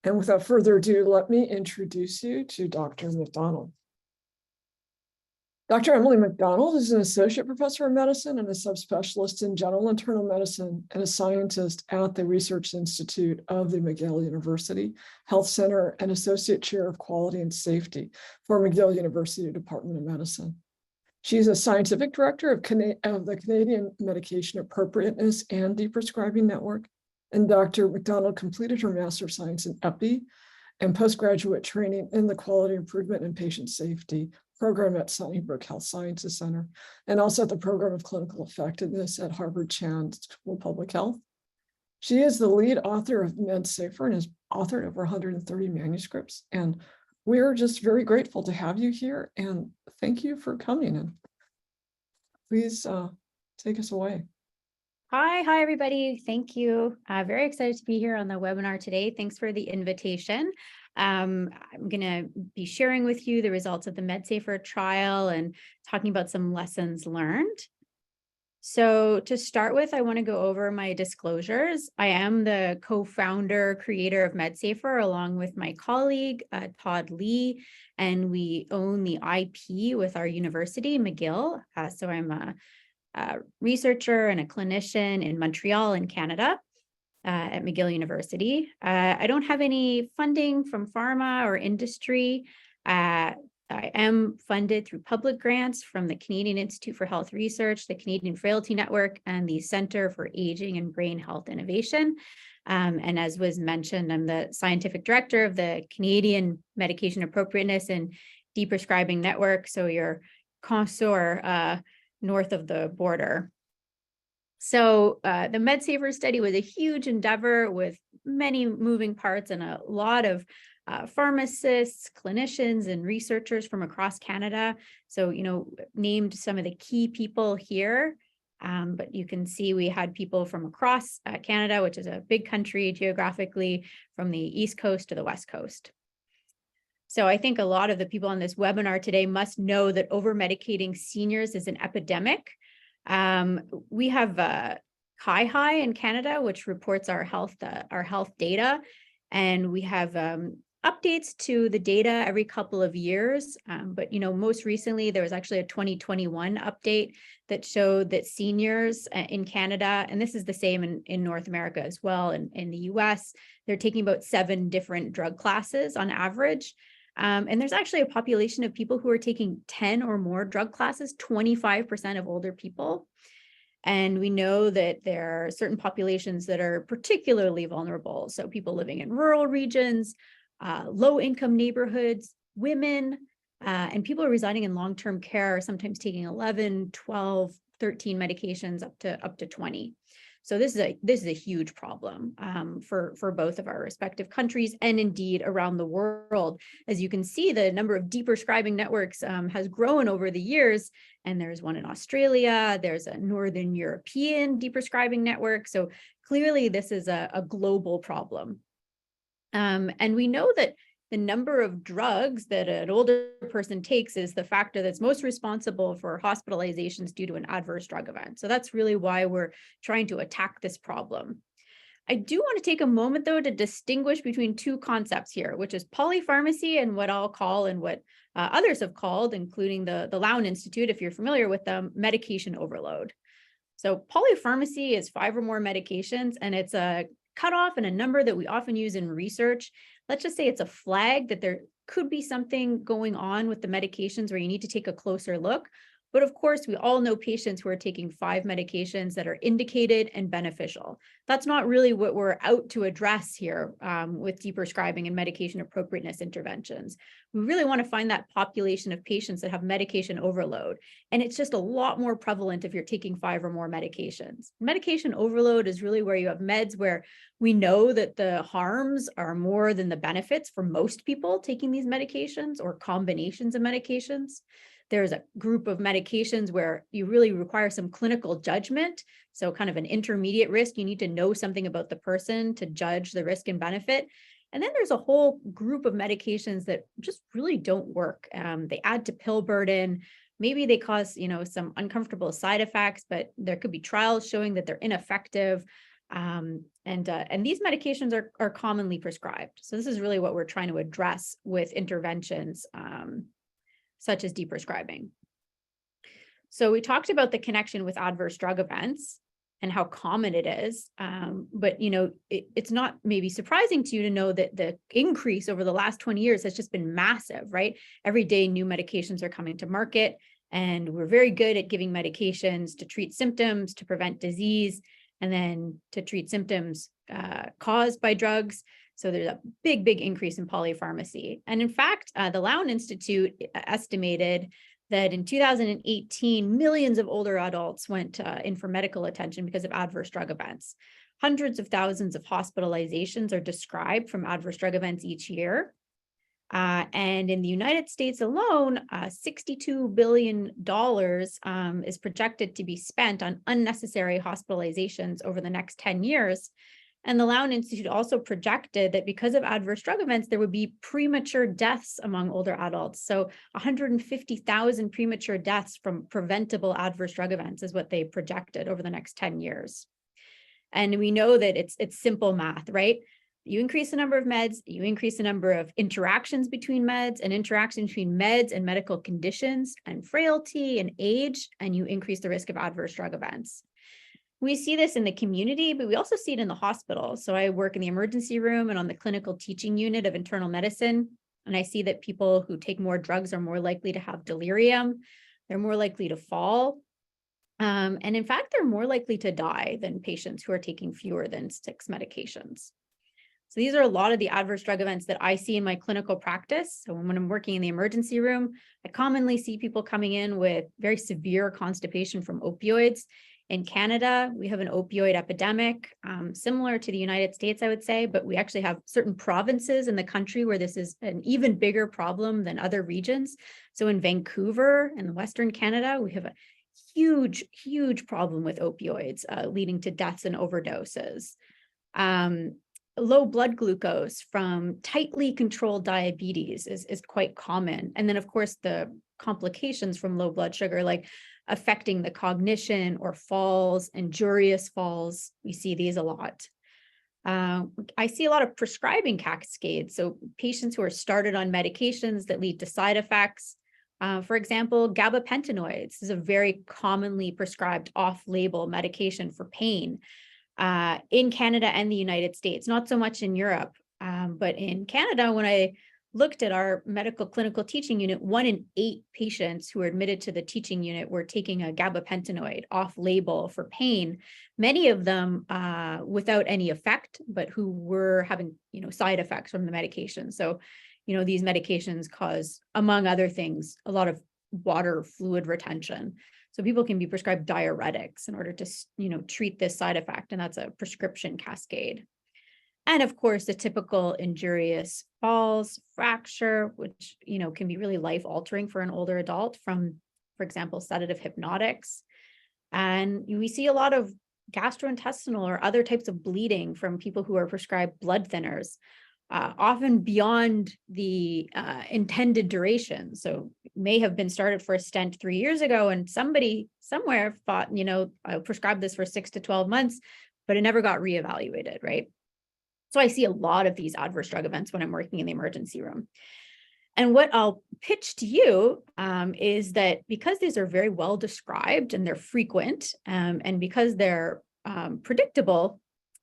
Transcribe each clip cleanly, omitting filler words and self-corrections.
And without further ado, let me introduce you to Dr. McDonald. Dr. Emily McDonald is an associate professor of medicine and a subspecialist in general internal medicine and a scientist at the Research Institute of the McGill University Health Centre and associate chair of quality and safety for McGill University Department of Medicine. She's a scientific director of the Canadian Medication Appropriateness and Deprescribing Network. And Dr. McDonald completed her Master of Science in Epi and postgraduate training in the Quality Improvement and Patient Safety program at Sunnybrook Health Sciences Centre, and also at the Program of Clinical Effectiveness at Harvard Chan School of Public Health. She is the lead author of MedSafer and has authored over 130 manuscripts. And we're just very grateful to have you here, and thank you for coming. And please take us away. Hi, everybody. Thank you. Very excited to be here on the webinar today. Thanks for the invitation. I'm going to be sharing with you the results of the MedSafer trial and talking about some lessons learned. So to start with, I want to go over my disclosures. I am the co-founder, creator of MedSafer, along with my colleague, Todd Lee, and we own the IP with our university, McGill. So I'm a researcher and a clinician in Montreal in Canada at McGill University. I don't have any funding from pharma or industry. I am funded through public grants from the Canadian Institute for Health Research, the Canadian Frailty Network, and the Centre for Aging and Brain Health Innovation. And as was mentioned, I'm the scientific director of the Canadian Medication Appropriateness and Deprescribing Network. So your connoisseur north of the border. So the MedSafer study was a huge endeavor with many moving parts and a lot of pharmacists, clinicians, and researchers from across Canada. So, named some of the key people here, but you can see we had people from across Canada, which is a big country geographically, from the East Coast to the West Coast. So I think a lot of the people on this webinar today must know that over-medicating seniors is an epidemic. We have High in Canada, which reports our health data, and we have updates to the data every couple of years. But most recently there was actually a 2021 update that showed that seniors in Canada, and this is the same in North America as well, and in the US, they're taking about 7 different drug classes on average. And there's actually a population of people who are taking 10 or more drug classes, 25% of older people. And we know that there are certain populations that are particularly vulnerable. So people living in rural regions, low-income neighborhoods, women, and people residing in long-term care are sometimes taking 11, 12, 13 medications up to 20. So this is a huge problem for both of our respective countries and indeed around the world. As you can see, the number of deprescribing networks has grown over the years, and there's one in Australia, there's a Northern European deprescribing network. So clearly this is a global problem. And we know that the number of drugs that an older person takes is the factor that's most responsible for hospitalizations due to an adverse drug event. So that's really why we're trying to attack this problem. I do want to take a moment, though, to distinguish between 2 concepts here, which is polypharmacy and what I'll call, and what others have called, including the Lown Institute, if you're familiar with them, medication overload. So polypharmacy is 5 or more medications, and it's a cutoff and a number that we often use in research. Let's just say it's a flag that there could be something going on with the medications where you need to take a closer look. But of course, we all know patients who are taking 5 medications that are indicated and beneficial. That's not really what we're out to address here with deprescribing and medication appropriateness interventions. We really want to find that population of patients that have medication overload. And it's just a lot more prevalent if you're taking 5 or more medications. Medication overload is really where you have meds where we know that the harms are more than the benefits for most people taking these medications or combinations of medications. There's a group of medications where you really require some clinical judgment. So kind of an intermediate risk, you need to know something about the person to judge the risk and benefit. And then there's a whole group of medications that just really don't work. They add to pill burden. Maybe they cause, some uncomfortable side effects, but there could be trials showing that they're ineffective. And these medications are commonly prescribed. So this is really what we're trying to address with interventions such as deprescribing. So we talked about the connection with adverse drug events and how common it is. But, it's not maybe surprising to you to know that the increase over the last 20 years has just been massive, right? Every day, new medications are coming to market, and we're very good at giving medications to treat symptoms, to prevent disease, and then to treat symptoms caused by drugs. So there's a big, big increase in polypharmacy. And in fact, the Lown Institute estimated that in 2018, millions of older adults went in for medical attention because of adverse drug events. Hundreds of thousands of hospitalizations are described from adverse drug events each year. And in the United States alone, $62 billion is projected to be spent on unnecessary hospitalizations over the next 10 years. And the Lown Institute also projected that because of adverse drug events, there would be premature deaths among older adults. So 150,000 premature deaths from preventable adverse drug events is what they projected over the next 10 years. And we know that it's simple math, right? You increase the number of meds, you increase the number of interactions between meds and interactions between meds and medical conditions and frailty and age, and you increase the risk of adverse drug events. We see this in the community, but we also see it in the hospital. So I work in the emergency room and on the clinical teaching unit of internal medicine. And I see that people who take more drugs are more likely to have delirium. They're more likely to fall. And in fact, they're more likely to die than patients who are taking fewer than 6 medications. So these are a lot of the adverse drug events that I see in my clinical practice. So when I'm working in the emergency room, I commonly see people coming in with very severe constipation from opioids. In Canada, we have an opioid epidemic, similar to the United States, I would say, but we actually have certain provinces in the country where this is an even bigger problem than other regions. So in Vancouver and Western Canada, we have a huge, huge problem with opioids, leading to deaths and overdoses. Low blood glucose from tightly controlled diabetes is quite common. And then, of course, the complications from low blood sugar, like affecting the cognition or falls, injurious falls. We see these a lot. I see a lot of prescribing cascades. So patients who are started on medications that lead to side effects. For example, gabapentinoids is a very commonly prescribed off-label medication for pain in Canada and the United States, not so much in Europe. But in Canada, when I looked at our medical clinical teaching unit, 1 in 8 patients who were admitted to the teaching unit were taking a gabapentinoid off-label for pain, many of them without any effect, but who were having, side effects from the medication. So, these medications cause, among other things, a lot of water fluid retention. So people can be prescribed diuretics in order to, treat this side effect, and that's a prescription cascade. And of course, the typical injurious falls, fracture, which, can be really life-altering for an older adult from, for example, sedative hypnotics. And we see a lot of gastrointestinal or other types of bleeding from people who are prescribed blood thinners, often beyond the intended duration. So may have been started for a stent 3 years ago, and somebody somewhere thought, I prescribed this for 6 to 12 months, but it never got reevaluated, right? So I see a lot of these adverse drug events when I'm working in the emergency room. And what I'll pitch to you is that because these are very well described and they're frequent, and because they're predictable,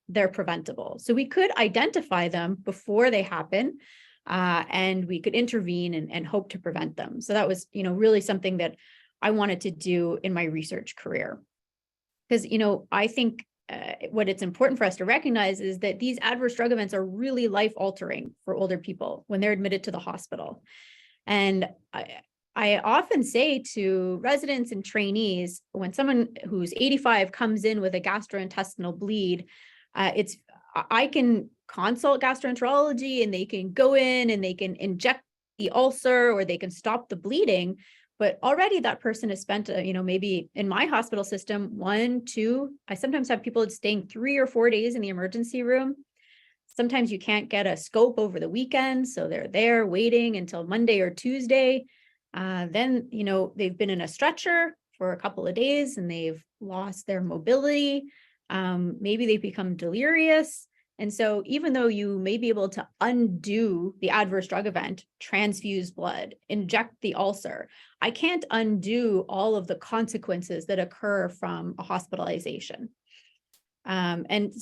they're preventable. So we could identify them before they happen, and we could intervene and hope to prevent them. So that was, really something that I wanted to do in my research career. Because, I think what it's important for us to recognize is that these adverse drug events are really life-altering for older people when they're admitted to the hospital. And I often say to residents and trainees, when someone who's 85 comes in with a gastrointestinal bleed, I can consult gastroenterology and they can go in and they can inject the ulcer or they can stop the bleeding. But already that person has spent, maybe in my hospital system, 1, 2, I sometimes have people staying 3 or 4 days in the emergency room. Sometimes you can't get a scope over the weekend, so they're there waiting until Monday or Tuesday. Then, they've been in a stretcher for a couple of days and they've lost their mobility. Maybe they become delirious. And so even though you may be able to undo the adverse drug event, transfuse blood, inject the ulcer, I can't undo all of the consequences that occur from a hospitalization. And,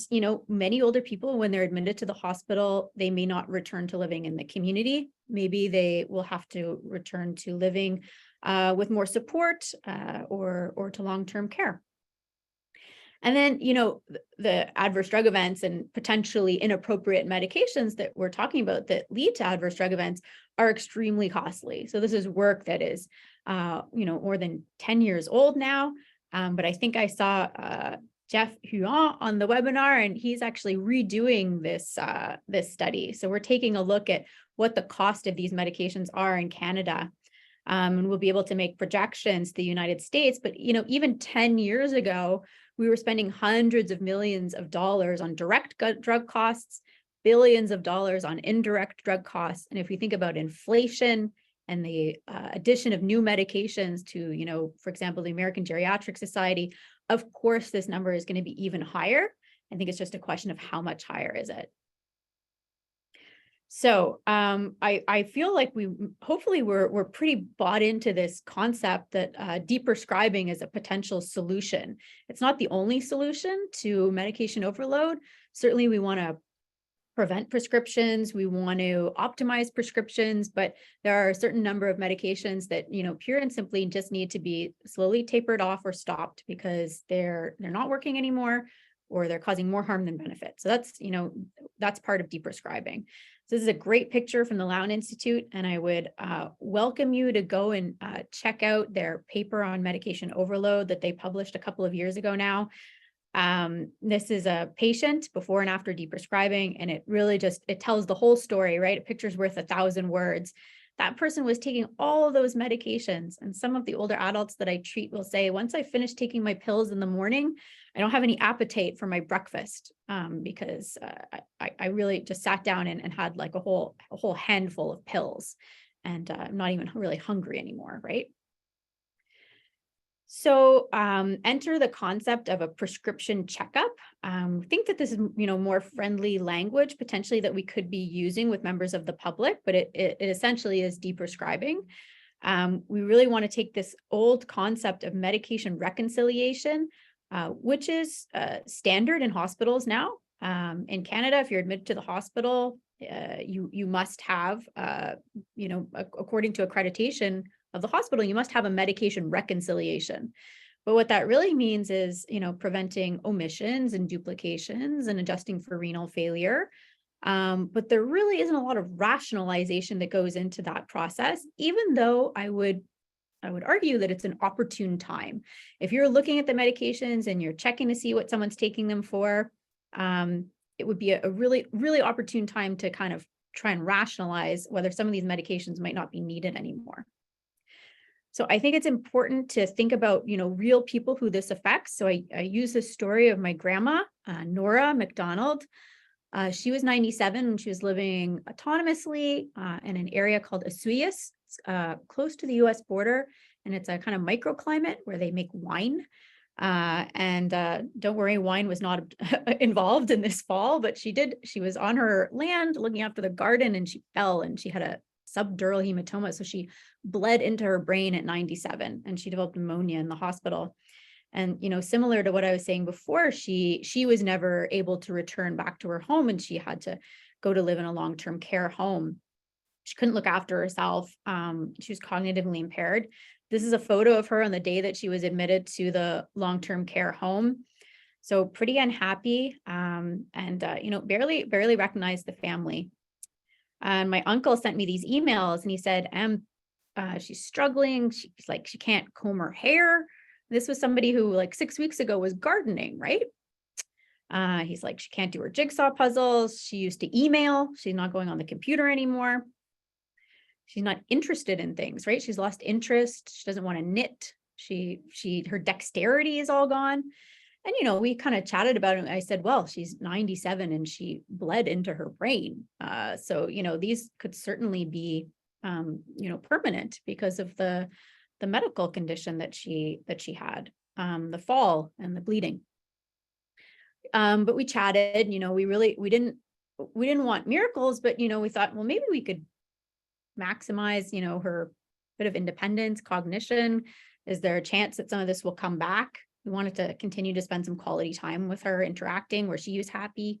many older people, when they're admitted to the hospital, they may not return to living in the community. Maybe they will have to return to living with more support or to long-term care. And then, the adverse drug events and potentially inappropriate medications that we're talking about that lead to adverse drug events are extremely costly. So this is work that is, more than 10 years old now. But I think I saw Jeff Huon on the webinar, and he's actually redoing this study. So we're taking a look at what the cost of these medications are in Canada. And we'll be able to make projections to the United States. But, even 10 years ago, we were spending hundreds of millions of dollars on direct drug costs, billions of dollars on indirect drug costs. And if we think about inflation and the addition of new medications to, for example, the American Geriatric Society, of course, this number is going to be even higher. I think it's just a question of how much higher is it. So I feel like hopefully we're pretty bought into this concept that deprescribing is a potential solution. It's not the only solution to medication overload. Certainly we want to prevent prescriptions, we want to optimize prescriptions, but there are a certain number of medications that, pure and simply just need to be slowly tapered off or stopped because they're not working anymore, or they're causing more harm than benefit. So that's part of deprescribing. So this is a great picture from the Lown Institute, and I would welcome you to go and check out their paper on medication overload that they published a couple of years ago now. This is a patient before and after deprescribing, and it really it tells the whole story, right? A picture's worth 1,000 words. That person was taking all of those medications, and some of the older adults that I treat will say, once I finish taking my pills in the morning, I don't have any appetite for my breakfast because I really just sat down and had like a whole handful of pills, and I'm not even really hungry anymore, right? So enter the concept of a prescription checkup. I think that this is, more friendly language potentially that we could be using with members of the public, but it essentially is deprescribing. We really want to take this old concept of medication reconciliation, which is standard in hospitals now. In Canada, if you're admitted to the hospital, you must have, according to accreditation of the hospital, you must have a medication reconciliation. But what that really means is, preventing omissions and duplications and adjusting for renal failure. But there really isn't a lot of rationalization that goes into that process, even though I would argue that it's an opportune time. If you're looking at the medications and you're checking to see what someone's taking them for, it would be a really, really opportune time to kind of try and rationalize whether some of these medications might not be needed anymore. So I think it's important to think about, real people who this affects. So I use the story of my grandma, Nora McDonald. She was 97 and she was living autonomously in an area called Asuyas, close to the US border. And it's a kind of microclimate where they make wine. And don't worry, wine was not involved in this fall, but she was on her land looking after the garden, and she fell and she had a subdural hematoma. So she bled into her brain at 97 and she developed pneumonia in the hospital. And, similar to what I was saying before, she was never able to return back to her home, and she had to go to live in a long-term care home. She couldn't look after herself. She was cognitively impaired. This is a photo of her on the day that she was admitted to the long-term care home. So pretty unhappy, and barely recognized the family. And my uncle sent me these emails, and he said, she's struggling. She's like, she can't comb her hair. This was somebody who like 6 weeks ago was gardening, right? He's like, she can't do her jigsaw puzzles. She used to email. She's not going on the computer anymore. She's not interested in things, right? She's lost interest. She doesn't want to knit. Her dexterity is all gone. And, we kind of chatted about it. I said, well, she's 97 and she bled into her brain. So, these could certainly be, permanent because of the medical condition that she had, the fall and the bleeding. But we chatted, we didn't want miracles, but, we thought, well, maybe we could maximize, her bit of independence, cognition. Is there a chance that some of this will come back? We wanted to continue to spend some quality time with her, interacting where she was happy.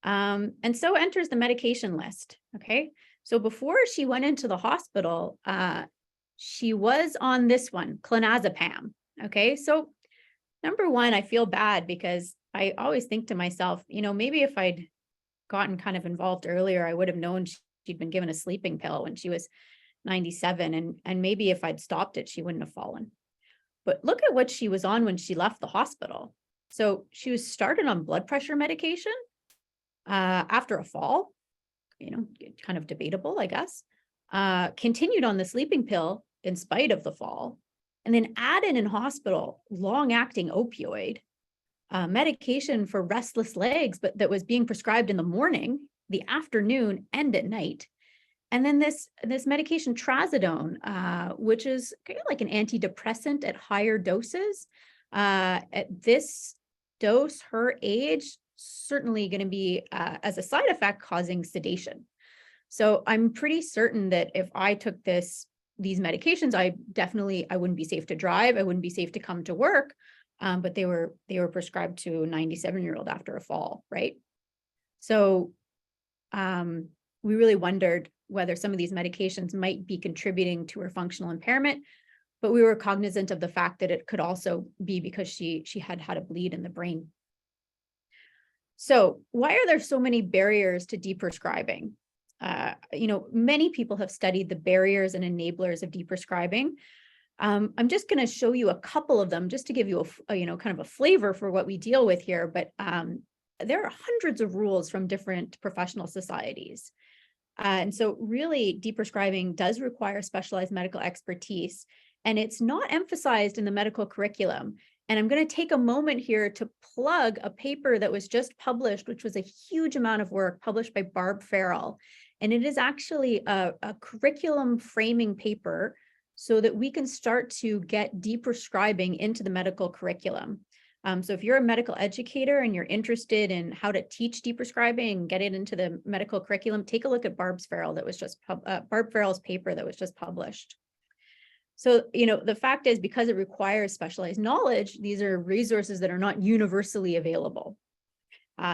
And so enters the medication list. Okay. So before she went into the hospital, she was on this one, clonazepam. Okay. So number one, I feel bad because I always think to myself, maybe if I'd gotten kind of involved earlier, I would have known she'd been given a sleeping pill when she was 97. And maybe if I'd stopped it, she wouldn't have fallen. But look at what she was on when she left the hospital. So she was started on blood pressure medication after a fall, kind of debatable, I guess, continued on the sleeping pill in spite of the fall, and then added in hospital long-acting opioid medication for restless legs, but that was being prescribed in the morning, the afternoon, and at night. And then this medication trazodone, which is kind of like an antidepressant at higher doses. At this dose, her age, certainly going to be, as a side effect, causing sedation. So I'm pretty certain that if I took these medications, I wouldn't be safe to drive. I wouldn't be safe to come to work. But they were prescribed to a 97-year-old after a fall, right? So we really wondered whether some of these medications might be contributing to her functional impairment, but we were cognizant of the fact that it could also be because she had a bleed in the brain. So why are there so many barriers to deprescribing? Many people have studied the barriers and enablers of deprescribing. I'm just going to show you a couple of them just to give you a kind of a flavor for what we deal with here. But there are hundreds of rules from different professional societies. And so really deprescribing does require specialized medical expertise, and it's not emphasized in the medical curriculum. And I'm going to take a moment here to plug a paper that was just published, which was a huge amount of work published by Barb Farrell. And it is actually a curriculum framing paper so that we can start to get deprescribing into the medical curriculum. So if you're a medical educator and you're interested in how to teach deprescribing and get it into the medical curriculum, take a look at Barb Farrell's paper that was just published. So, the fact is, because it requires specialized knowledge, these are resources that are not universally available.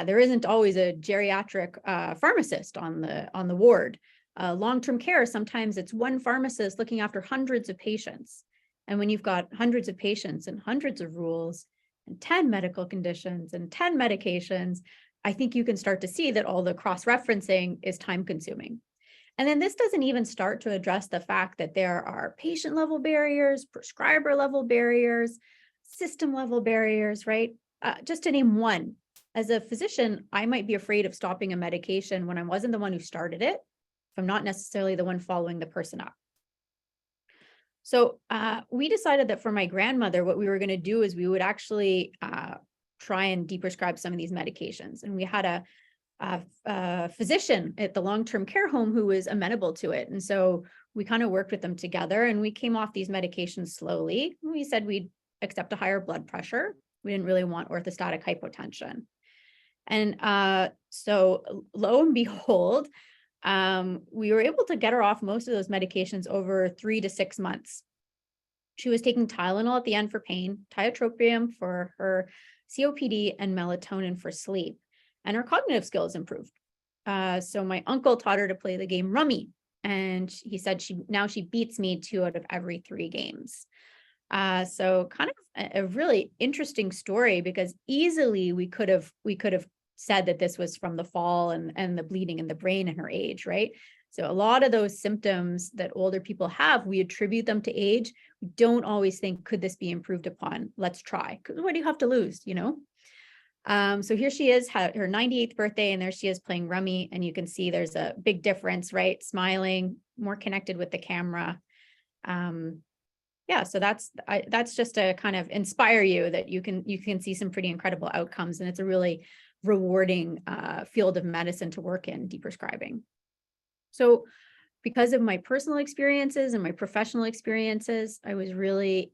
There isn't always a geriatric pharmacist on the ward. Long-term care, sometimes it's one pharmacist looking after hundreds of patients. And when you've got hundreds of patients and hundreds of rules and 10 medical conditions and 10 medications, I think you can start to see that all the cross-referencing is time-consuming. And then this doesn't even start to address the fact that there are patient-level barriers, prescriber-level barriers, system-level barriers, right? Just to name one. As a physician, I might be afraid of stopping a medication when I wasn't the one who started it, if I'm not necessarily the one following the person up. So we decided that for my grandmother, what we were going to do is we would actually try and deprescribe some of these medications. And we had a physician at the long-term care home who was amenable to it. And so we kind of worked with them together, and we came off these medications slowly. We said we'd accept a higher blood pressure. We didn't really want orthostatic hypotension. And so lo and behold, we were able to get her off most of those medications over 3 to 6 months. She was taking Tylenol at the end for pain, tiotropium for her COPD, and melatonin for sleep. And her cognitive skills improved. So my uncle taught her to play the game Rummy. And he said now she beats me 2 out of every 3 games. So kind of a really interesting story, because easily we could have said that this was from the fall and the bleeding in the brain and her age, right? So a lot of those symptoms that older people have, we attribute them to age. We don't always think, could this be improved upon? Let's try. Because what do you have to lose, So here she is, her 98th birthday, and there she is playing Rummy. And you can see there's a big difference, right? Smiling, more connected with the camera. Yeah, so that's just to kind of inspire you that you can see some pretty incredible outcomes, and it's a really rewarding field of medicine to work in, deprescribing. So because of my personal experiences and my professional experiences, I was really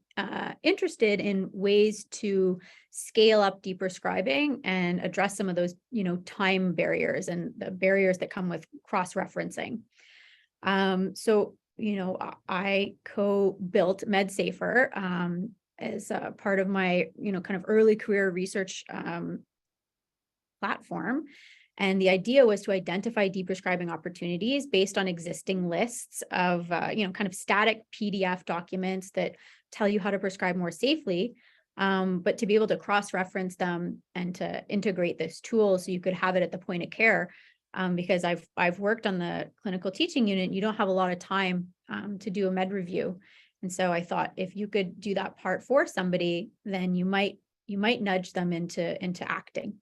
interested in ways to scale up deprescribing and address some of those, time barriers and the barriers that come with cross-referencing. So, I co-built MedSafer as a part of my, kind of early career research platform. And the idea was to identify deprescribing opportunities based on existing lists of, kind of static PDF documents that tell you how to prescribe more safely, but to be able to cross-reference them and to integrate this tool so you could have it at the point of care. Because I've worked on the clinical teaching unit, you don't have a lot of time to do a med review. And so I thought if you could do that part for somebody, then you might nudge them into acting.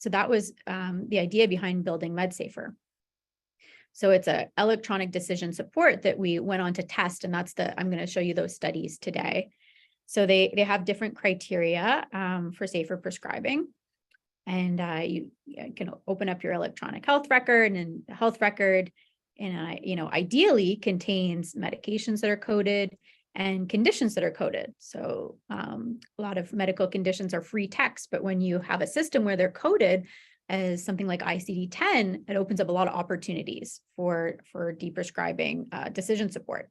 So that was the idea behind building MedSafer. So it's an electronic decision support that we went on to test, and I'm going to show you those studies today. So they have different criteria for safer prescribing, and you can open up your electronic health record, and the health record, ideally contains medications that are coded and conditions that are coded. So a lot of medical conditions are free text, but when you have a system where they're coded as something like ICD-10, it opens up a lot of opportunities for deprescribing decision support.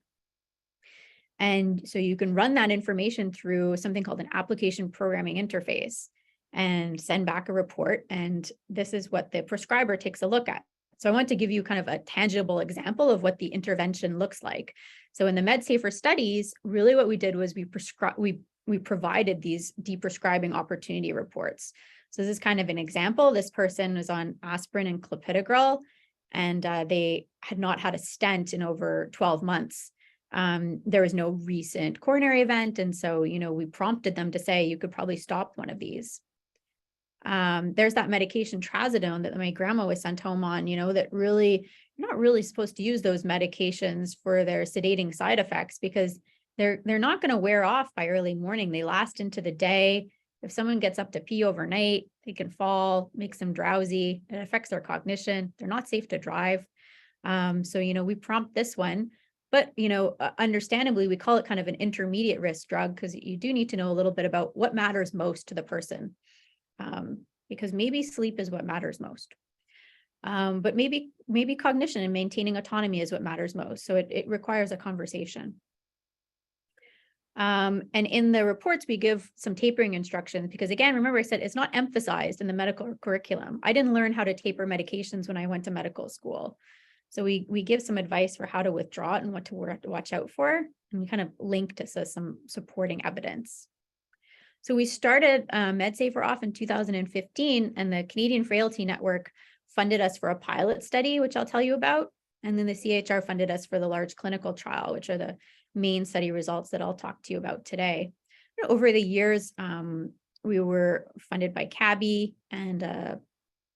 And so you can run that information through something called an application programming interface and send back a report. And this is what the prescriber takes a look at. So I want to give you kind of a tangible example of what the intervention looks like. So in the MedSafer studies, really what we did was we provided these deprescribing opportunity reports. So this is kind of an example. This person was on aspirin and clopidogrel, and they had not had a stent in over 12 months. There was no recent coronary event. And so, we prompted them to say, you could probably stop one of these. There's that medication trazodone that my grandma was sent home on, that really, you're not really supposed to use those medications for their sedating side effects because they're not going to wear off by early morning. They last into the day. If someone gets up to pee overnight, they can fall, makes them drowsy. It affects their cognition. They're not safe to drive. So, we prompt this one. But, understandably, we call it kind of an intermediate risk drug because you do need to know a little bit about what matters most to the person. Because maybe sleep is what matters most. But maybe cognition and maintaining autonomy is what matters most. So it requires a conversation. And in the reports, we give some tapering instructions because, again, remember I said it's not emphasized in the medical curriculum. I didn't learn how to taper medications when I went to medical school. So we give some advice for how to withdraw it and what to watch out for. And we kind of link to some supporting evidence. So we started MedSafer off in 2015, and the Canadian Frailty Network funded us for a pilot study, which I'll tell you about. And then the CHR funded us for the large clinical trial, which are the main study results that I'll talk to you about today. Over the years, we were funded by CABI and a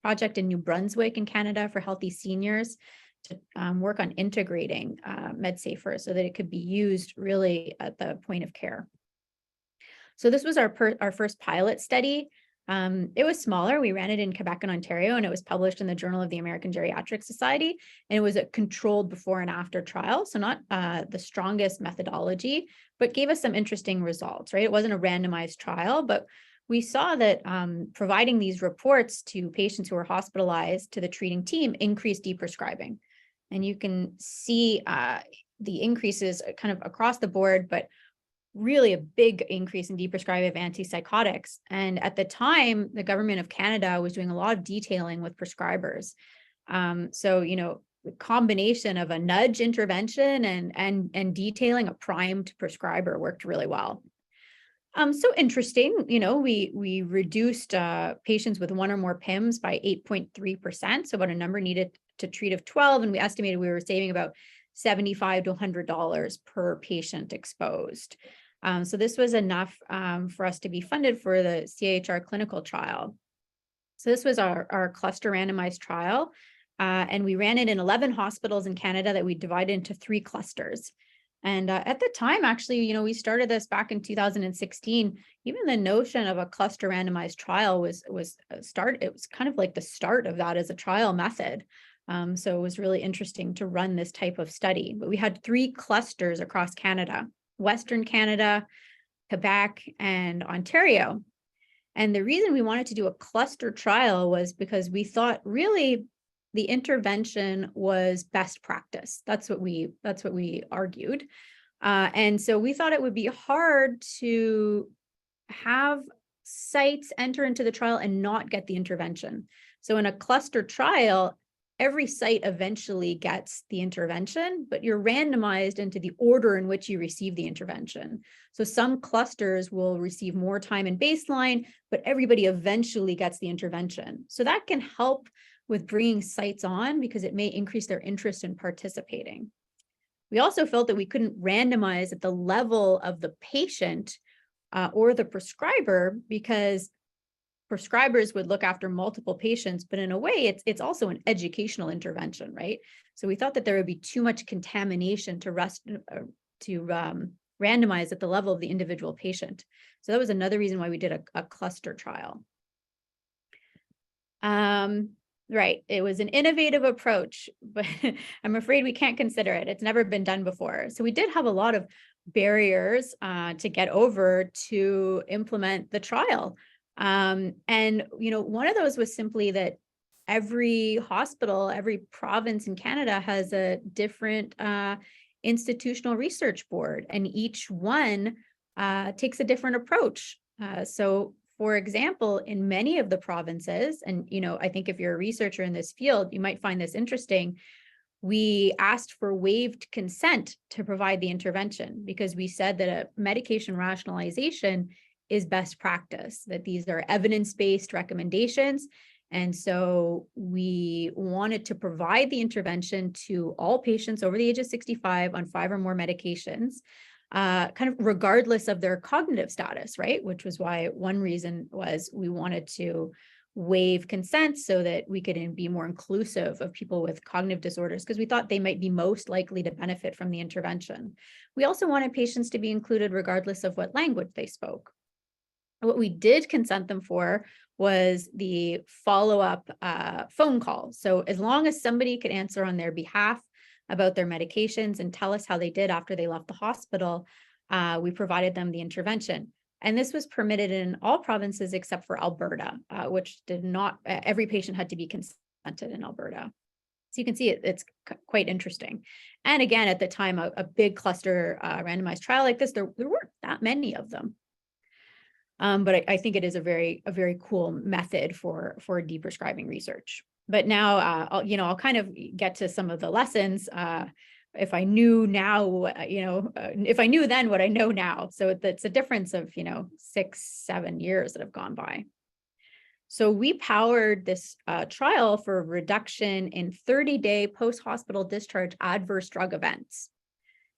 project in New Brunswick in Canada for healthy seniors to work on integrating MedSafer so that it could be used really at the point of care. So this was our first pilot study. It was smaller. We ran it in Quebec and Ontario, and it was published in the Journal of the American Geriatric Society. And it was a controlled before and after trial. So not the strongest methodology, but gave us some interesting results, right? It wasn't a randomized trial, but we saw that providing these reports to patients who were hospitalized to the treating team increased deprescribing. And you can see the increases kind of across the board, but really a big increase in deprescribing of antipsychotics. And at the time, the government of Canada was doing a lot of detailing with prescribers. So, the combination of a nudge intervention and detailing a primed prescriber worked really well. So interesting, we reduced patients with one or more PIMS by 8.3%, so about a number needed to treat of 12, and we estimated we were saving about $75 to $100 per patient exposed. So this was enough for us to be funded for the CHR clinical trial. So this was our cluster randomized trial, and we ran it in 11 hospitals in Canada that we divided into 3 clusters. And at the time, actually, we started this back in 2016. Even the notion of a cluster randomized trial was a start. It was kind of like the start of that as a trial method. So it was really interesting to run this type of study. But we had 3 clusters across Canada: Western Canada, Quebec, and Ontario. And the reason we wanted to do a cluster trial was because we thought really the intervention was best practice. That's what we argued. And so we thought it would be hard to have sites enter into the trial and not get the intervention. So in a cluster trial, every site eventually gets the intervention, but you're randomized into the order in which you receive the intervention. So some clusters will receive more time in baseline, but everybody eventually gets the intervention. So that can help with bringing sites on because it may increase their interest in participating. We also felt that we couldn't randomize at the level of the patient or the prescriber, because prescribers would look after multiple patients, but in a way, it's also an educational intervention, right? So we thought that there would be too much contamination to randomize at the level of the individual patient. So that was another reason why we did a cluster trial. Right, it was an innovative approach, but I'm afraid we can't consider it. It's never been done before. So we did have a lot of barriers to get over to implement the trial. And, one of those was simply that every hospital, every province in Canada has a different institutional research board, and each one takes a different approach. So for example, in many of the provinces, and I think if you're a researcher in this field, you might find this interesting, we asked for waived consent to provide the intervention because we said that a medication rationalization is best practice, that these are evidence-based recommendations. And so we wanted to provide the intervention to all patients over the age of 65 on 5 or more medications, kind of regardless of their cognitive status, right? Which was why one reason was we wanted to waive consent so that we could be more inclusive of people with cognitive disorders, because we thought they might be most likely to benefit from the intervention. We also wanted patients to be included regardless of what language they spoke. What we did consent them for was the follow-up phone call. So as long as somebody could answer on their behalf about their medications and tell us how they did after they left the hospital, we provided them the intervention. And this was permitted in all provinces except for Alberta, which did not, every patient had to be consented in Alberta. So you can see it's quite interesting. And again, at the time, a big cluster randomized trial like this, there weren't that many of them. But I think it is a very cool method for deprescribing research. But now, I'll kind of get to some of the lessons. If I knew now, if I knew then what I know now. So it's a difference of, 6-7 years that have gone by. So we powered this trial for reduction in 30-day post-hospital discharge adverse drug events.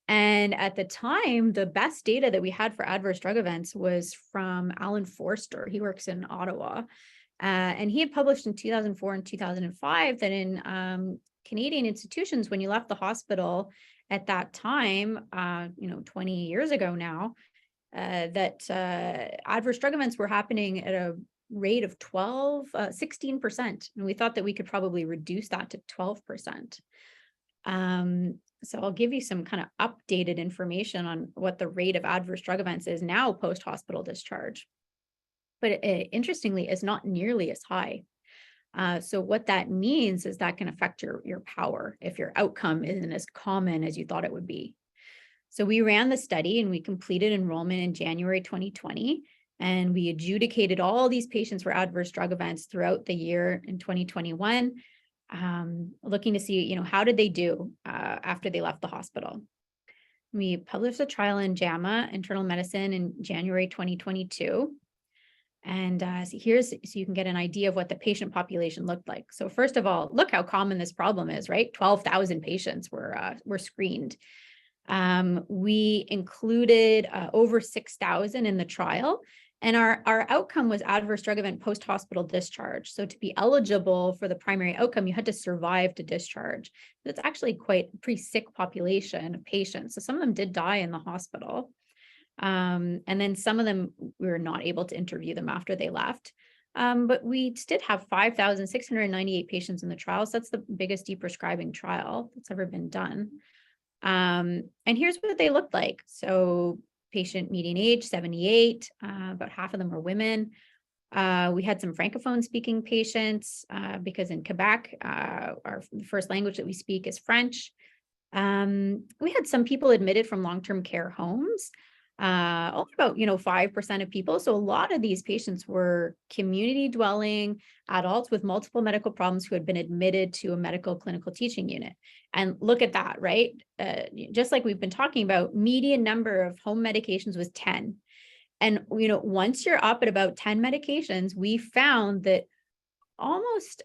And at the time, the best data that we had for adverse drug events was from Alan Forster. He works in Ottawa. And he had published in 2004 and 2005 that in Canadian institutions, when you left the hospital at that time, 20 years ago now, that adverse drug events were happening at a rate of 16%. And we thought that we could probably reduce that to 12%. So I'll give you some kind of updated information on what the rate of adverse drug events is now post-hospital discharge. But interestingly, it's not nearly as high. So what that means is that can affect your power if your outcome isn't as common as you thought it would be. So we ran the study and we completed enrollment in January 2020, and we adjudicated all these patients for adverse drug events throughout the year in 2021, looking to see, how did they do after they left the hospital. We published a trial in JAMA Internal Medicine in January 2022. And so you can get an idea of what the patient population looked like. So first of all, look how common this problem is, right? 12,000 patients were screened. We included over 6,000 in the trial, and our outcome was adverse drug event post-hospital discharge. So to be eligible for the primary outcome, you had to survive to discharge. That's actually quite a pretty sick population of patients. So some of them did die in the hospital. And then some of them, we were not able to interview them after they left. but we did have 5,698 patients in the trial. So that's the biggest deprescribing trial that's ever been done. And here's what they looked like. So patient median age, 78, about half of them were women. We had some Francophone speaking patients because in Quebec, our first language that we speak is French. We had some people admitted from long-term care homes, only about 5% of people. So a lot of these patients were community dwelling adults with multiple medical problems who had been admitted to a medical clinical teaching unit. And look at that, right? Just like we've been talking about, median number of home medications was 10. And once you're up at about 10 medications, we found that almost,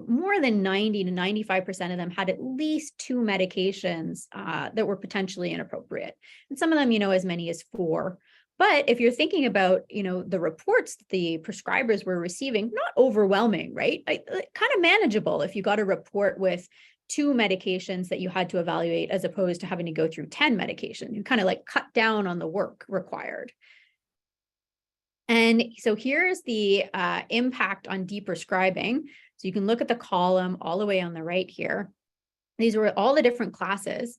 more than 90 to 95% of them had at least 2 medications that were potentially inappropriate. And some of them, as many as 4. But if you're thinking about, the reports that the prescribers were receiving, not overwhelming, right? Kind of manageable if you got a report with 2 medications that you had to evaluate as opposed to having to go through 10 medications. You kind of like cut down on the work required. And so here's the impact on deprescribing. So you can look at the column all the way on the right here. These were all the different classes.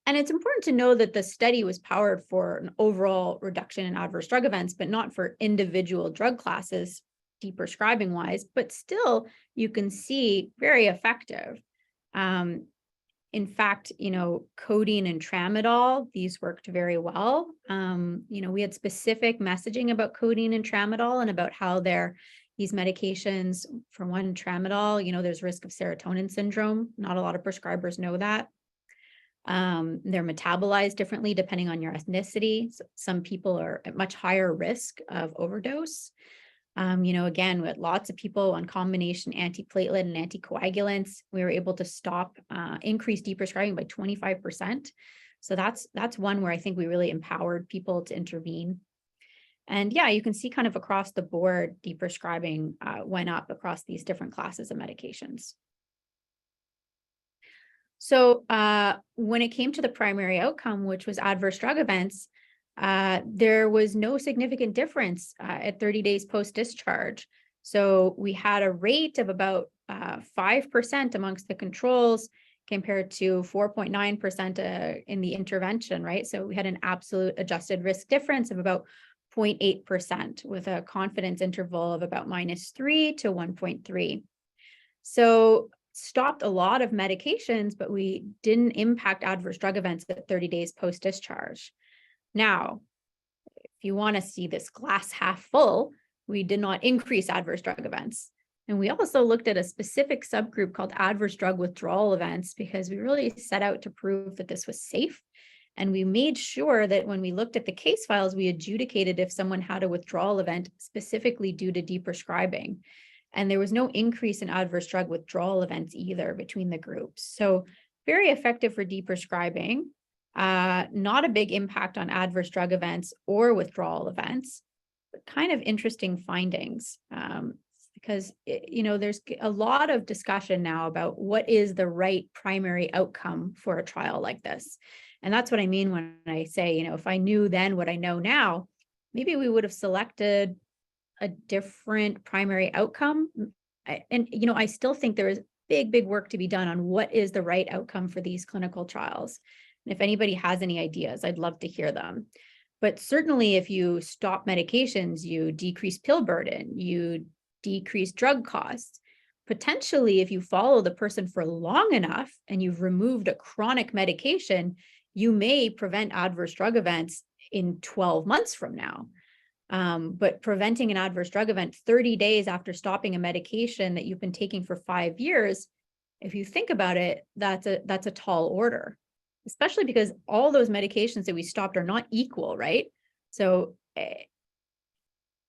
And it's important to know that the study was powered for an overall reduction in adverse drug events, but not for individual drug classes, deprescribing wise, but still you can see very effective. In fact, codeine and tramadol, these worked very well. We had specific messaging about codeine and tramadol and about how these medications, for one, tramadol, there's risk of serotonin syndrome. Not a lot of prescribers know that. They're metabolized differently depending on your ethnicity. So some people are at much higher risk of overdose. Again, with lots of people on combination antiplatelet and anticoagulants, we were able to stop increased deprescribing by 25%. So that's one where I think we really empowered people to intervene. And yeah, you can see kind of across the board, deprescribing went up across these different classes of medications. So when it came to the primary outcome, which was adverse drug events, there was no significant difference at 30 days post-discharge. So we had a rate of about 5% amongst the controls compared to 4.9% in the intervention, right? So we had an absolute adjusted risk difference of about 0.8% with a confidence interval of about -3 to 1.3. So stopped a lot of medications, but we didn't impact adverse drug events at 30 days post-discharge. Now, if you want to see this glass half full, we did not increase adverse drug events. And we also looked at a specific subgroup called adverse drug withdrawal events because we really set out to prove that this was safe. And we made sure that when we looked at the case files, we adjudicated if someone had a withdrawal event specifically due to deprescribing. And there was no increase in adverse drug withdrawal events either between the groups. So very effective for deprescribing. Not a big impact on adverse drug events or withdrawal events, but kind of interesting findings because, there's a lot of discussion now about what is the right primary outcome for a trial like this. And that's what I mean when I say, if I knew then what I know now, maybe we would have selected a different primary outcome. I still think there is big work to be done on what is the right outcome for these clinical trials. And if anybody has any ideas, I'd love to hear them. But certainly if you stop medications, you decrease pill burden, you decrease drug costs. Potentially, if you follow the person for long enough and you've removed a chronic medication, you may prevent adverse drug events in 12 months from now. But preventing an adverse drug event 30 days after stopping a medication that you've been taking for 5 years, if you think about it, that's a tall order. Especially because all those medications that we stopped are not equal, right? So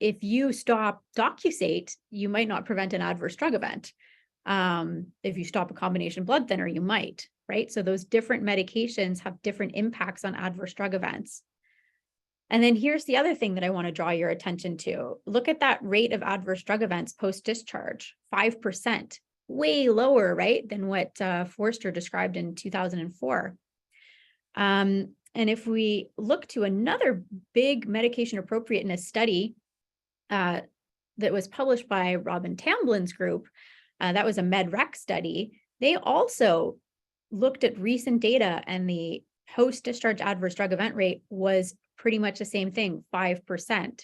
if you stop Docusate, you might not prevent an adverse drug event. If you stop a combination blood thinner, you might, right? So those different medications have different impacts on adverse drug events. And then here's the other thing that I want to draw your attention to. Look at that rate of adverse drug events post-discharge, 5%, way lower, right, than what Forster described in 2004. And if we look to another big medication appropriateness study, that was published by Robin Tamblin's group, that was a MedRec study. They also looked at recent data, and the post-discharge adverse drug event rate was pretty much the same thing, 5%.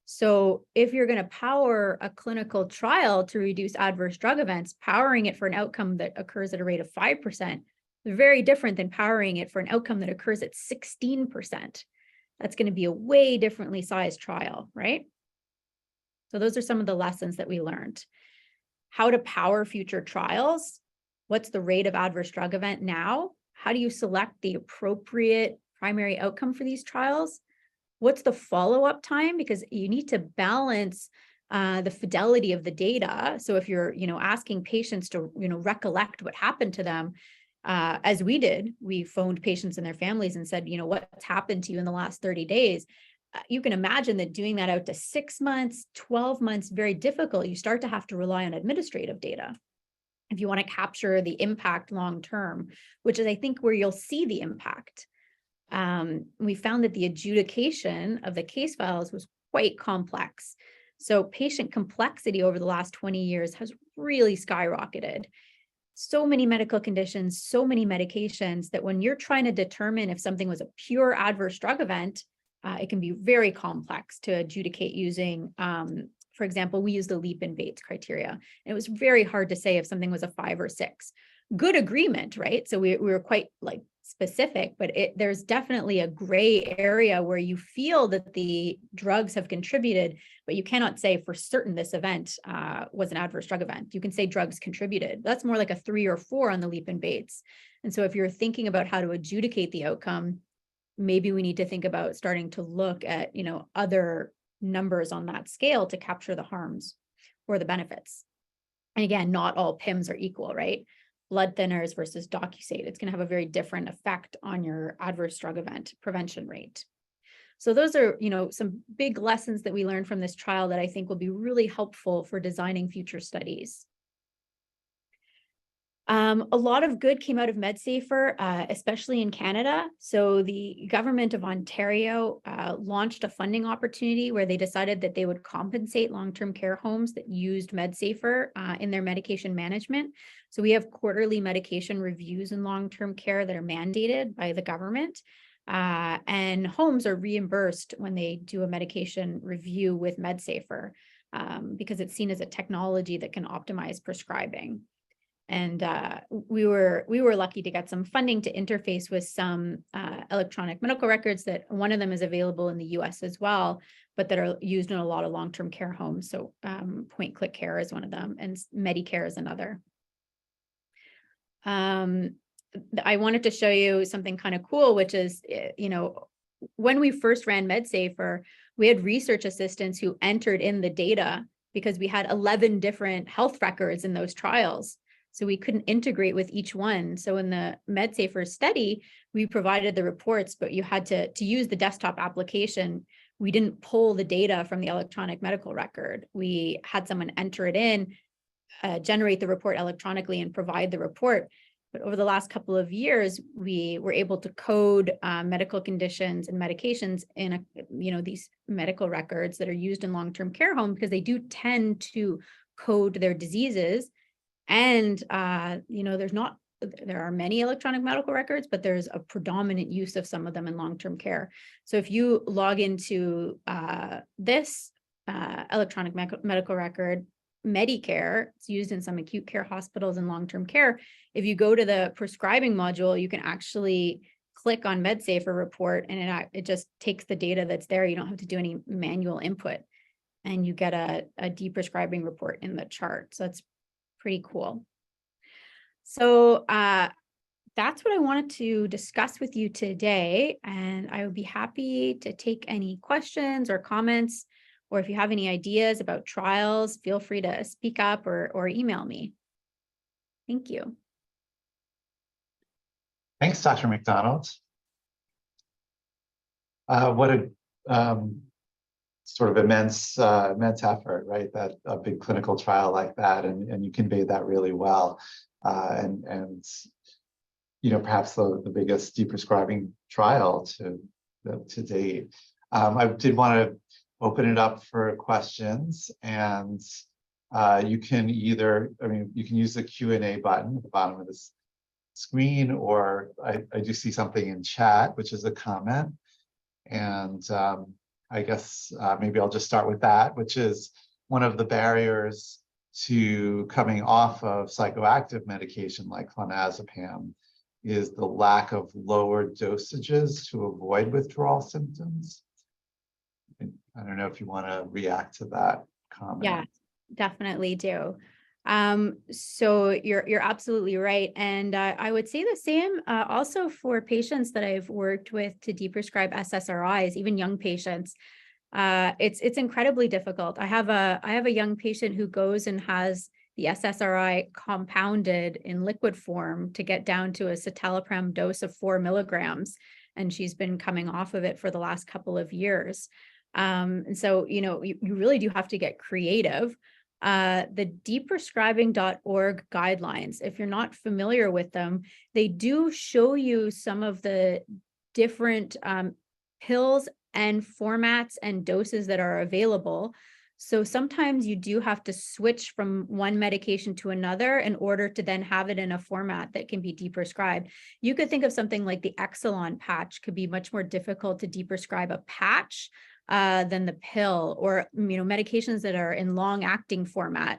So if you're going to power a clinical trial to reduce adverse drug events, powering it for an outcome that occurs at a rate of 5%, very different than powering it for an outcome that occurs at 16%. That's going to be a way differently sized trial, right? So those are some of the lessons that we learned. How to power future trials. What's the rate of adverse drug event now? How do you select the appropriate primary outcome for these trials? What's the follow-up time? Because you need to balance the fidelity of the data. So if you're, asking patients to, recollect what happened to them, as we did, we phoned patients and their families and said, what's happened to you in the last 30 days? You can imagine that doing that out to 6 months, 12 months, very difficult. You start to have to rely on administrative data if you want to capture the impact long-term, which is, I think, where you'll see the impact. We found that the adjudication of the case files was quite complex. So patient complexity over the last 20 years has really skyrocketed. So many medical conditions, so many medications, that when you're trying to determine if something was a pure adverse drug event, it can be very complex to adjudicate using, for example, we use the Leap and Bates criteria. And it was very hard to say if something was a 5 or 6. Good agreement, right? So we were quite specific, but there's definitely a gray area where you feel that the drugs have contributed, but you cannot say for certain this event was an adverse drug event. You can say drugs contributed. That's more like a 3 or 4 on the Leap and Bates. And so if you're thinking about how to adjudicate the outcome, maybe we need to think about starting to look at, other numbers on that scale to capture the harms or the benefits. And again, not all PIMs are equal, right? Blood thinners versus docusate, it's going to have a very different effect on your adverse drug event prevention rate. So those are, some big lessons that we learned from this trial that I think will be really helpful for designing future studies. A lot of good came out of MedSafer, especially in Canada. So the government of Ontario launched a funding opportunity where they decided that they would compensate long-term care homes that used MedSafer in their medication management. So we have quarterly medication reviews in long-term care that are mandated by the government. And homes are reimbursed when they do a medication review with MedSafer because it's seen as a technology that can optimize prescribing. And we were lucky to get some funding to interface with some electronic medical records that one of them is available in the US as well, but that are used in a lot of long-term care homes. So Point Click Care is one of them, and Medicare is another. I wanted to show you something kind of cool, which is, when we first ran MedSafer, we had research assistants who entered in the data because we had 11 different health records in those trials. So we couldn't integrate with each one. So in the MedSafer study, we provided the reports, but you had to use the desktop application. We didn't pull the data from the electronic medical record. We had someone enter it in, generate the report electronically, and provide the report. But over the last couple of years, we were able to code medical conditions and medications in these medical records that are used in long-term care homes, because they do tend to code their diseases. And, there are many electronic medical records, but there's a predominant use of some of them in long-term care. So if you log into this electronic medical record, Medicare, it's used in some acute care hospitals and long-term care. If you go to the prescribing module, you can actually click on MedSafer report, and it just takes the data that's there. You don't have to do any manual input, and you get a deprescribing report in the chart. So that's pretty cool. So that's what I wanted to discuss with you today. And I would be happy to take any questions or comments, or if you have any ideas about trials, feel free to speak up or email me. Thank you. Thanks, Dr. McDonald. What a sort of immense effort, right? That a big clinical trial like that, and you conveyed that really well. And perhaps the biggest deprescribing trial to date. I did want to open it up for questions, and you can either, you can use the Q&A button at the bottom of this screen, or I do see something in chat, which is a comment. And I guess maybe I'll just start with that, which is one of the barriers to coming off of psychoactive medication like clonazepam is the lack of lower dosages to avoid withdrawal symptoms. I don't know if you want to react to that comment. Yeah, definitely do. So you're absolutely right. And I would say the same also for patients that I've worked with to deprescribe SSRIs, even young patients. It's incredibly difficult. I have a young patient who goes and has the SSRI compounded in liquid form to get down to a citalopram dose of 4 milligrams. And she's been coming off of it for the last couple of years. And so, you really do have to get creative. The deprescribing.org guidelines, if you're not familiar with them, they do show you some of the different pills and formats and doses that are available. So sometimes you do have to switch from one medication to another in order to then have it in a format that can be deprescribed. You could think of something like the Exelon patch could be much more difficult to deprescribe a patch than the pill, or medications that are in long-acting format.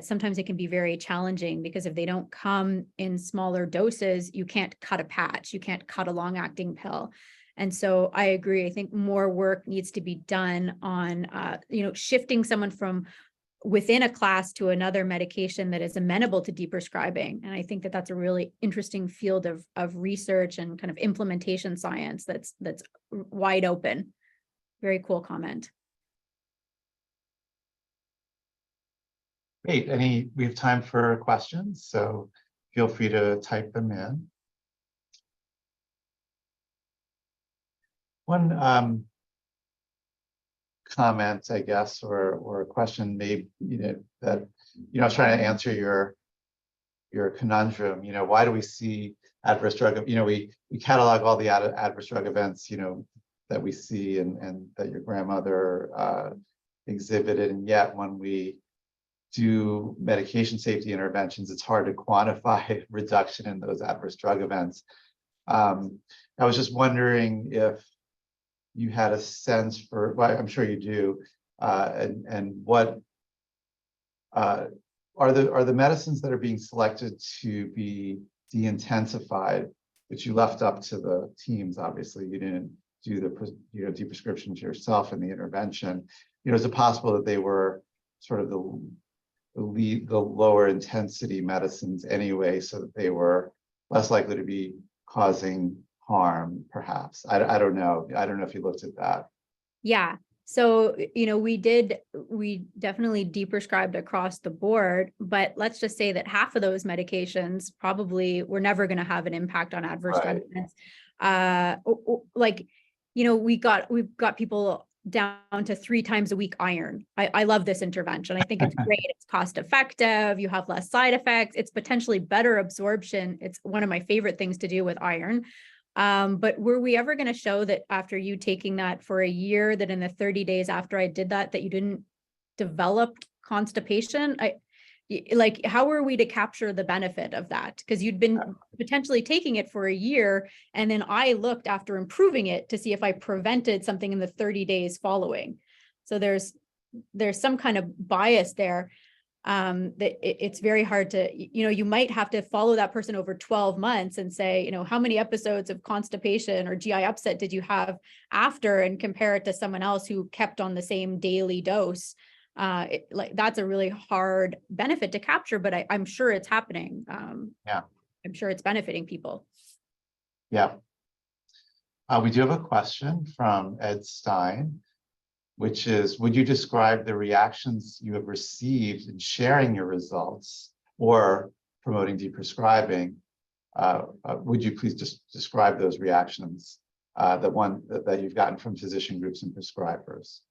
Sometimes it can be very challenging because if they don't come in smaller doses, you can't cut a patch, you can't cut a long-acting pill. And so I agree. I think more work needs to be done on, shifting someone from within a class to another medication that is amenable to deprescribing. And I think that that's a really interesting field of research and kind of implementation science that's wide open. Very cool comment. Great. We have time for questions, so feel free to type them in. One comment, I guess, or a question maybe, that, I was trying to answer your conundrum, why do we see adverse drug, we catalog all the adverse drug events, that we see and that your grandmother exhibited, and yet when we do medication safety interventions, it's hard to quantify reduction in those adverse drug events. I was just wondering if you had a sense for, well, I'm sure you do, and what are the medicines that are being selected to be de-intensified, which you left up to the teams, obviously you didn't do the deprescriptions yourself in the intervention. Is it possible that they were sort of the lower intensity medicines anyway, so that they were less likely to be causing harm, perhaps? I don't know. I don't know if you looked at that. Yeah. So, we definitely deprescribed across the board, but let's just say that half of those medications probably were never going to have an impact on adverse drug events. We've got people down to 3 times a week iron. I love this intervention. I think it's great. It's cost effective. You have less side effects. It's potentially better absorption. It's one of my favorite things to do with iron. But were we ever going to show that after you taking that for a year, that in the 30 days after I did that you didn't develop constipation? How were we to capture the benefit of that? Because you'd been potentially taking it for a year, and then I looked after improving it to see if I prevented something in the 30 days following. So there's some kind of bias there. That it's very hard to, you might have to follow that person over 12 months and say, how many episodes of constipation or GI upset did you have after, and compare it to someone else who kept on the same daily dose. That's a really hard benefit to capture, but I'm sure it's happening. Yeah, I'm sure it's benefiting people. Yeah. We do have a question from Ed Stein, which is, would you describe the reactions you have received in sharing your results or promoting deprescribing? Would you please just describe those reactions, the one that you've gotten from physician groups and prescribers?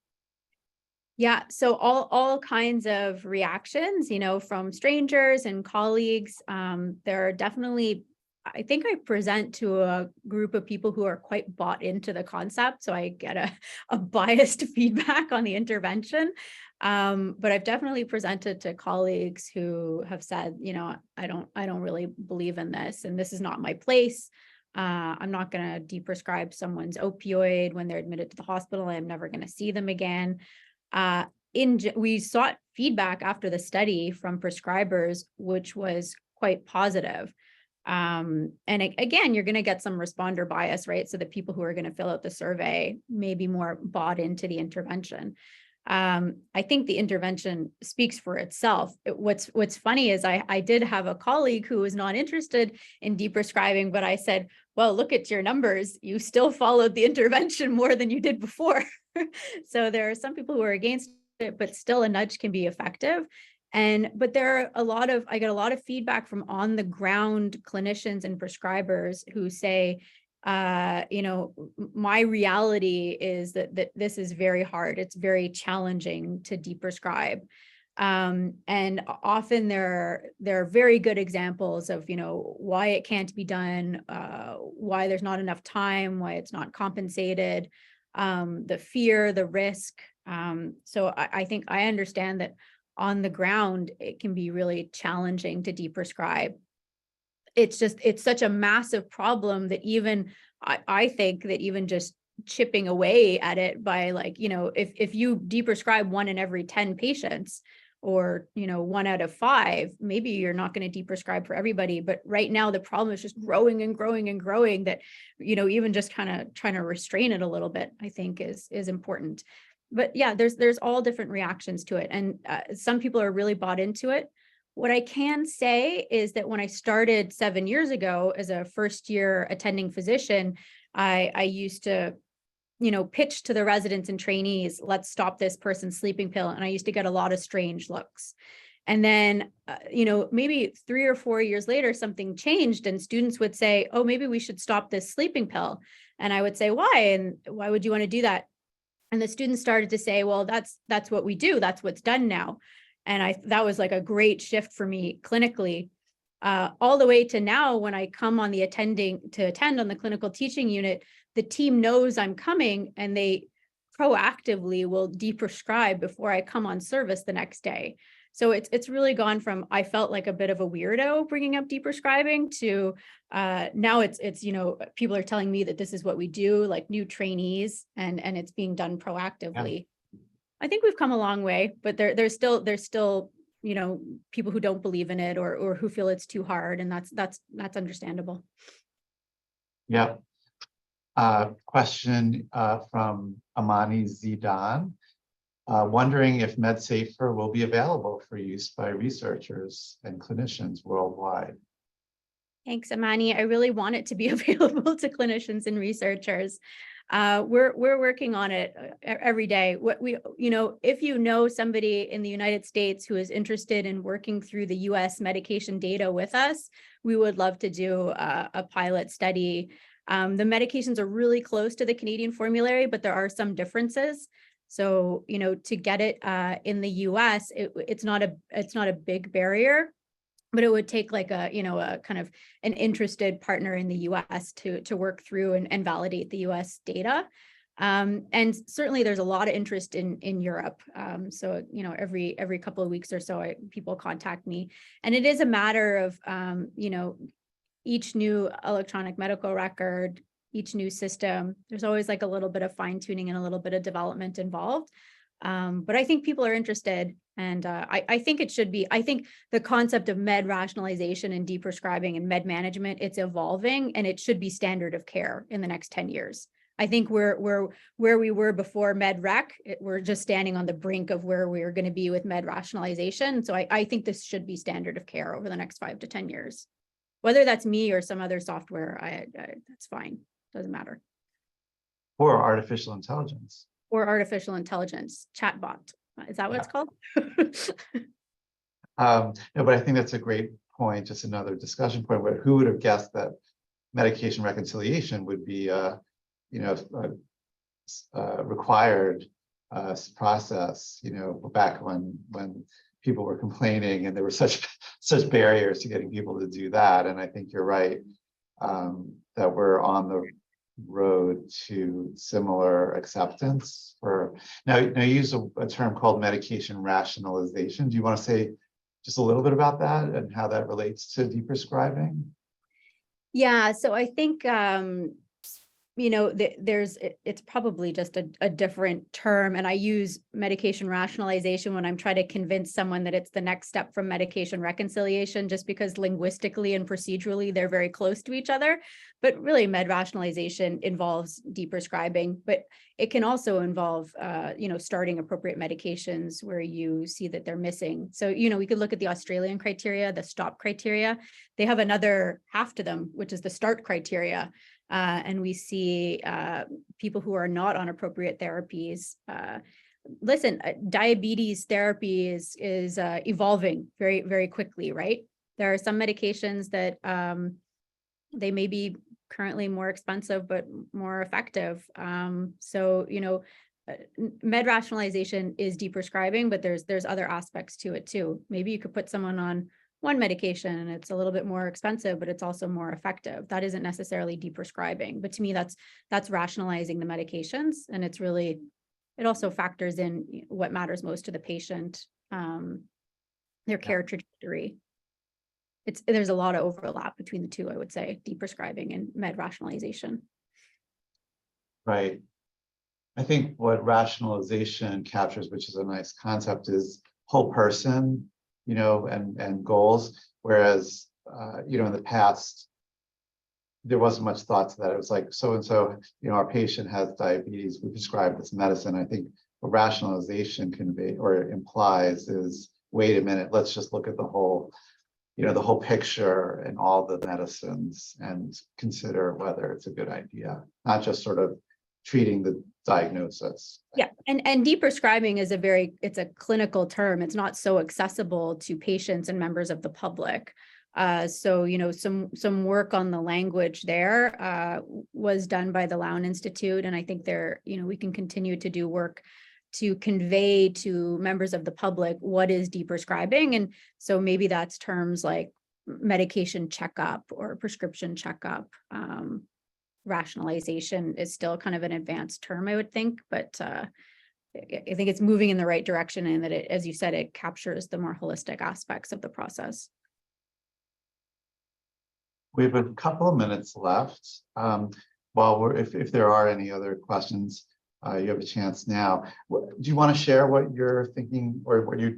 Yeah, so all kinds of reactions, from strangers and colleagues. There are definitely I think I present to a group of people who are quite bought into the concept. So I get a biased feedback on the intervention. But I've definitely presented to colleagues who have said, I don't really believe in this, and this is not my place. I'm not going to deprescribe someone's opioid when they're admitted to the hospital. I'm never going to see them again. We sought feedback after the study from prescribers, which was quite positive. Again, you're going to get some responder bias, right? So the people who are going to fill out the survey may be more bought into the intervention. I think the intervention speaks for itself. What's funny is I did have a colleague who was not interested in deprescribing, but I said, well, look at your numbers. You still followed the intervention more than you did before. So there are some people who are against it, but still a nudge can be effective. But there are I get a lot of feedback from on the ground clinicians and prescribers who say, my reality is that this is very hard. It's very challenging to deprescribe. And often there are very good examples of, why it can't be done, why there's not enough time, why it's not compensated, the fear, the risk. So I think I understand that on the ground, it can be really challenging to deprescribe. It's such a massive problem that even I think that even just chipping away at it by if you deprescribe 1 in every 10 patients, or 1 out of 5, maybe you're not going to deprescribe for everybody. But right now the problem is just growing and growing and growing, that even just kind of trying to restrain it a little bit, I think is important. But yeah, there's all different reactions to it, and some people are really bought into it. What I can say is that when I started 7 years ago as a first-year attending physician, I used to, pitch to the residents and trainees, let's stop this person's sleeping pill. And I used to get a lot of strange looks. And then, maybe 3 or 4 years later, something changed and students would say, oh, maybe we should stop this sleeping pill. And I would say, why? And why would you want to do that? And the students started to say, well, that's what we do. That's what's done now. And that was like a great shift for me clinically, all the way to now when I come on the attend on the clinical teaching unit, the team knows I'm coming and they proactively will deprescribe before I come on service the next day. So it's really gone from, I felt like a bit of a weirdo bringing up deprescribing, to now it's people are telling me that this is what we do, like new trainees, and it's being done proactively. Yeah. I think we've come a long way, but there's still people who don't believe in it, or who feel it's too hard, and that's understandable. Yeah. Question from Amani Zidan, wondering if MedSafer will be available for use by researchers and clinicians worldwide. Thanks, Amani. I really want it to be available to clinicians and researchers. We're working on it every day. If you know somebody in the United States who is interested in working through the US medication data with us, we would love to do a pilot study. The medications are really close to the Canadian formulary, but there are some differences. So, to get it in the US, it's not a big barrier, but it would take like a kind of an interested partner in the US to work through and validate the US data. And certainly there's a lot of interest in Europe. So, every couple of weeks or so, people contact me, and it is a matter of, each new electronic medical record, each new system, there's always like a little bit of fine tuning and a little bit of development involved. But I think people are interested, and I think it should be. I think the concept of med rationalization and deprescribing and med management, it's evolving, and it should be standard of care in the next 10 years. I think we're where we were before med rec. We're just standing on the brink of where we're going to be with med rationalization. So I think this should be standard of care over the next 5 to 10 years. Whether that's me or some other software, that's fine. Doesn't matter. Or artificial intelligence. Or artificial intelligence, chatbot. Is that what it's called? No, but I think that's a great point. Just another discussion point. Where who would have guessed that medication reconciliation would be a required process? Back when people were complaining and there were such barriers to getting people to do that. And I think you're right. that we're on the road to similar acceptance for now you use a term called medication rationalization. Do you want to say just a little bit about that and how that relates to deprescribing? Yeah, so I think it's probably just a different term, and I use medication rationalization when I'm trying to convince someone that it's the next step from medication reconciliation, just because linguistically and procedurally they're very close to each other. But really, med rationalization involves deprescribing, but it can also involve starting appropriate medications where you see that they're missing. So we could look at the Australian criteria, the STOP criteria. They have another half to them, which is the START criteria. And we see people who are not on appropriate therapies. Diabetes therapy is evolving very, very quickly, right? There are some medications that they may be currently more expensive, but more effective. Med rationalization is deprescribing, but there's other aspects to it too. Maybe you could put someone on one medication and it's a little bit more expensive, but it's also more effective. That isn't necessarily deprescribing, but to me, that's rationalizing the medications. And it also factors in what matters most to the patient, their care trajectory. There's a lot of overlap between the two, I would say, deprescribing and med rationalization. Right. I think what rationalization captures, which is a nice concept, is whole person, and goals. Whereas, in the past, there wasn't much thought to that. It was like, so-and-so, our patient has diabetes, we prescribe this medicine. I think what rationalization convey or implies is, wait a minute, let's just look at the whole picture and all the medicines and consider whether it's a good idea, not just sort of treating the diagnosis. Yeah, and deprescribing is it's a clinical term. It's not so accessible to patients and members of the public. So some work on the language there was done by the Lown Institute, and I think we can continue to do work to convey to members of the public what is deprescribing. And so maybe that's terms like medication checkup or prescription checkup. Rationalization is still kind of an advanced term, I would think, but I think it's moving in the right direction, and that as you said, it captures the more holistic aspects of the process. We have a couple of minutes left. If there are any other questions, you have a chance now. Do you want to share what you're thinking or what you're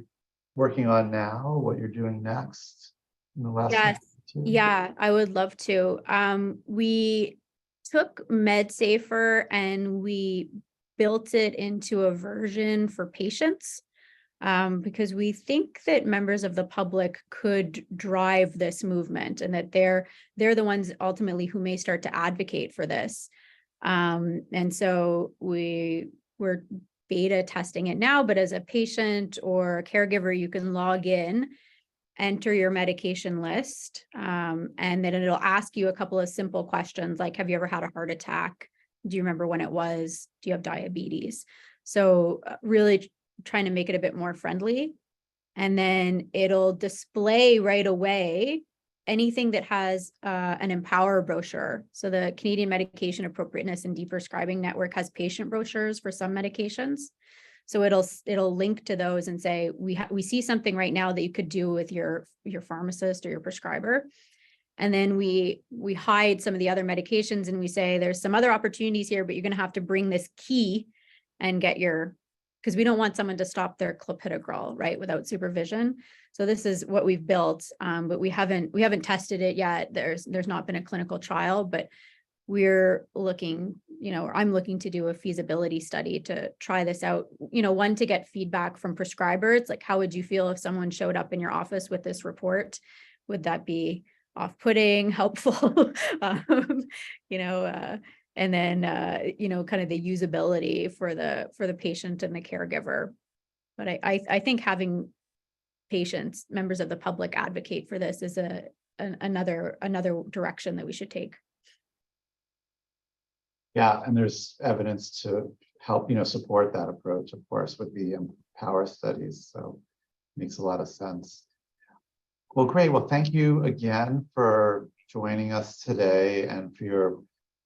working on now, what you're doing next in the last? Yes, yeah, I would love to. We took MedSafer and we built it into a version for patients because we think that members of the public could drive this movement, and that they're the ones ultimately who may start to advocate for this. And so we're beta testing it now, but as a patient or a caregiver, you can log in, enter your medication list, and then it'll ask you a couple of simple questions like, have you ever had a heart attack? Do you remember when it was? Do you have diabetes? So really trying to make it a bit more friendly. And then it'll display right away anything that has an Empower brochure. So the Canadian Medication Appropriateness and Deprescribing Network has patient brochures for some medications. So it'll link to those and say, we see something right now that you could do with your pharmacist or your prescriber. And then we hide some of the other medications and we say, there's some other opportunities here, but you're going to have to bring this key and get because we don't want someone to stop their clopidogrel, right, without supervision. So this is what we've built, but we haven't tested it yet. There's not been a clinical trial, but we're looking, I'm looking to do a feasibility study to try this out, one, to get feedback from prescribers, like how would you feel if someone showed up in your office with this report? Would that be off-putting, helpful? And then, kind of the usability for the patient and the caregiver. But I think having patients, members of the public advocate for this is another direction that we should take. Yeah, and there's evidence to help, support that approach, of course, with the Empower studies. So it makes a lot of sense. Well, great. Well, thank you again for joining us today and for your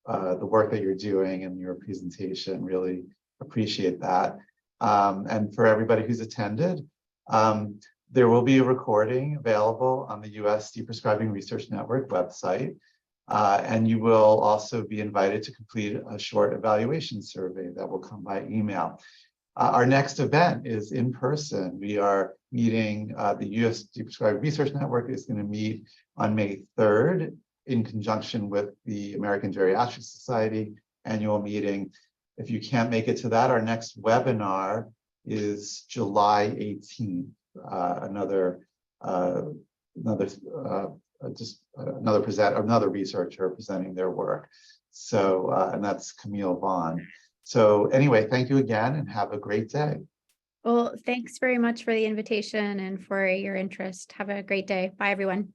the work that you're doing and your presentation. Really appreciate that. And for everybody who's attended, there will be a recording available on the US Deprescribing Research Network website. And you will also be invited to complete a short evaluation survey that will come by email. Our next event is in person. We are meeting, the US Deprescribing Research Network is going to meet on May 3rd in conjunction with the American Geriatric Society annual meeting. If you can't make it to that, our next webinar is July 18th. Another researcher presenting their work. So, and that's Camille Vaughn. So anyway, thank you again and have a great day. Well, thanks very much for the invitation and for your interest. Have a great day. Bye, everyone.